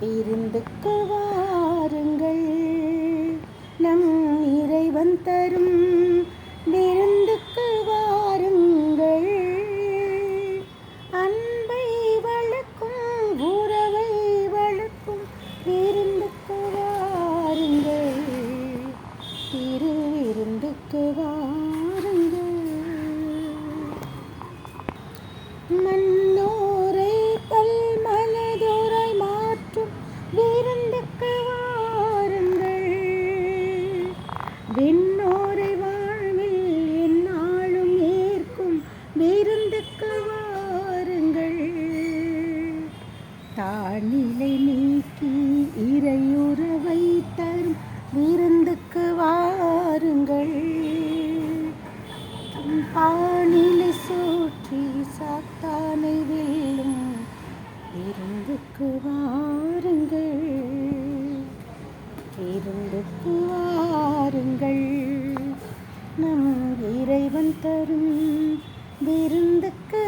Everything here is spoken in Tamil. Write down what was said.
விருந்துக்கு வாருங்கள், நம் இறைவன் தரும் விருந்துக்கு வாருங்கள். அன்பை வளர்க்கும் உறவை வளர்க்கும் விருந்துக்கு வாருங்கள், திருவிருந்துக்கு வாருங்கள். மன்னோரை பல்மனதோரை மாற்றும் விருந்துக்கு வாருங்கள், விண்ணோரை வாழ்வில் எந்நாளும் ஏற்கும் விருந்துக்கு வாருங்கள். தாழ்நிலை நீக்கி இறையுறவை தரும் விருந்துக்கு வாருங்கள். பானிலை சூற்றி சாத்தானை வெல்லும் விருந்துக்கு வாருங்கள், விருந்துக்கு வாருங்கள். நம் இறைவன் தரும் விருந்துக்கு